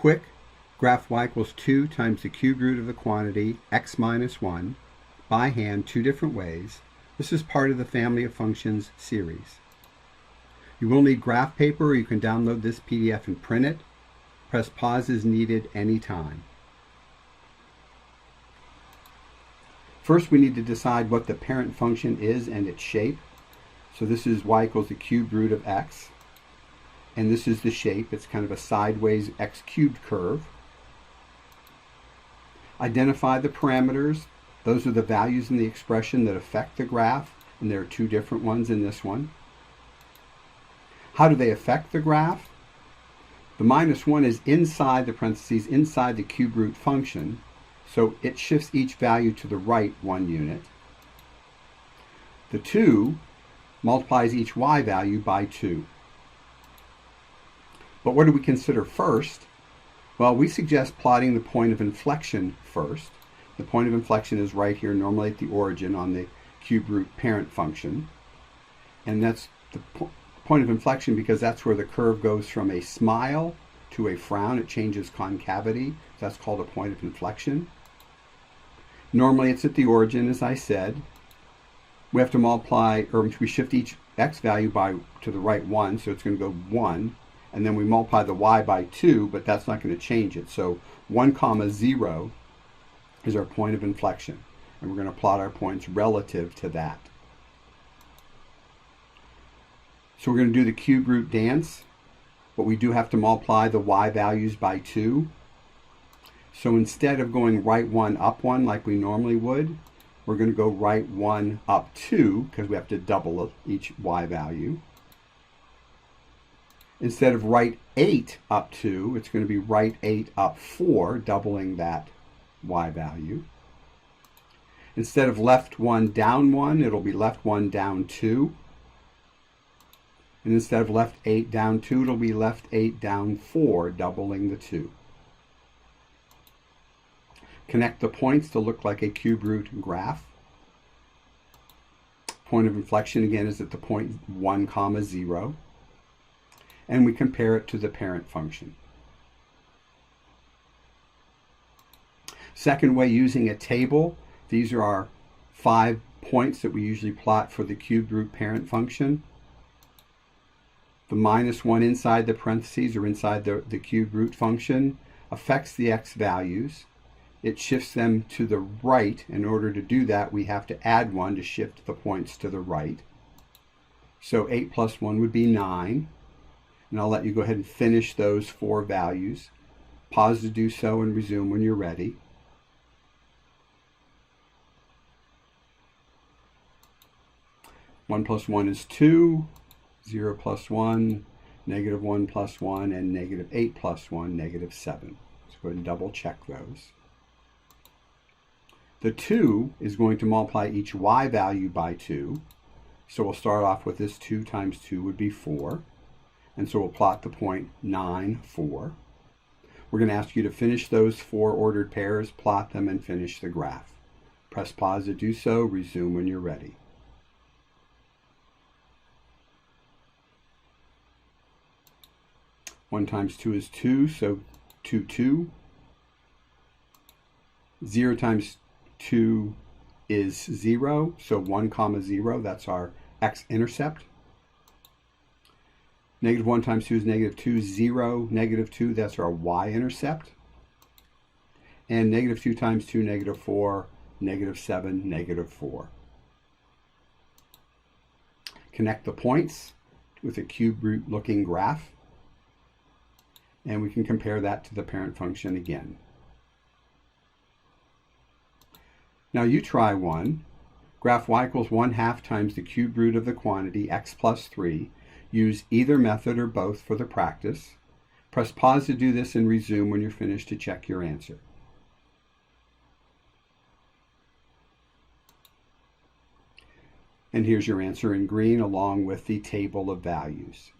quick graph y equals 2 times the cube root of the quantity x minus 1 by hand 2 different ways. This is part of the family of functions series. You will need graph paper, or you can download this PDF and print it. Press pause as needed anytime. First, we need to decide what the parent function is and its shape. So this is y equals the cube root of x. And this is the shape. It's kind of a sideways x cubed curve. Identify the parameters. Those are the values in the expression that affect the graph, and there are 2 different ones in this one. How do they affect the graph? The minus 1 is inside the parentheses, inside the cube root function, so it shifts each value to the right 1 unit. The 2 multiplies each y value by 2. But what do we consider first? Well, we suggest plotting the point of inflection first. The point of inflection is right here, normally at the origin on the cube root parent function. And that's the point of inflection because that's where the curve goes from a smile to a frown. It changes concavity. That's called a point of inflection. Normally it's at the origin, as I said. We have to multiply, or we shift each x value to the right 1, so it's going to go 1. And then we multiply the y by 2, but that's not going to change it. So 1, 0 is our point of inflection. And we're going to plot our points relative to that. So we're going to do the cube root dance, but we do have to multiply the y values by 2. So instead of going right 1, up 1 like we normally would, we're going to go right 1, up 2, because we have to double each y value. Instead of right 8 up 2, it's going to be right 8 up 4, doubling that y value. Instead of left 1 down 1, it'll be left 1 down 2. And instead of left 8 down 2, it'll be left 8 down 4, doubling the 2. Connect the points to look like a cube root graph. Point of inflection again is at the point 1, 0. And we compare it to the parent function. Second way, using a table. These are our 5 points that we usually plot for the cube root parent function. The minus 1 inside the parentheses or inside the cube root function affects the x values. It shifts them to the right. In order to do that, we have to add 1 to shift the points to the right. So 8 plus 1 would be 9. And I'll let you go ahead and finish those 4 values. Pause to do so and resume when you're ready. One plus 1 is 2, 0 plus 1, -1 plus 1, and -8 plus 1, -7. So go ahead and double check those. The 2 is going to multiply each y value by 2. So we'll start off with this 2 times 2 would be 4. And so we'll plot the point 9, 4. We're going to ask you to finish those 4 ordered pairs, plot them, and finish the graph. Press pause to do so, resume when you're ready. One times 2 is 2, so 2, 2. 0 times 2 is 0, so 1, 0, that's our x-intercept. -1 times 2 is -2, 0, -2, that's our y-intercept. And -2 times 2, -4, -7, -4. Connect the points with a cube root looking graph. And we can compare that to the parent function again. Now you try one. Graph y equals 1/2 times the cube root of the quantity x plus 3. Use either method or both for the practice. Press pause to do this and resume when you're finished to check your answer. And here's your answer in green along with the table of values.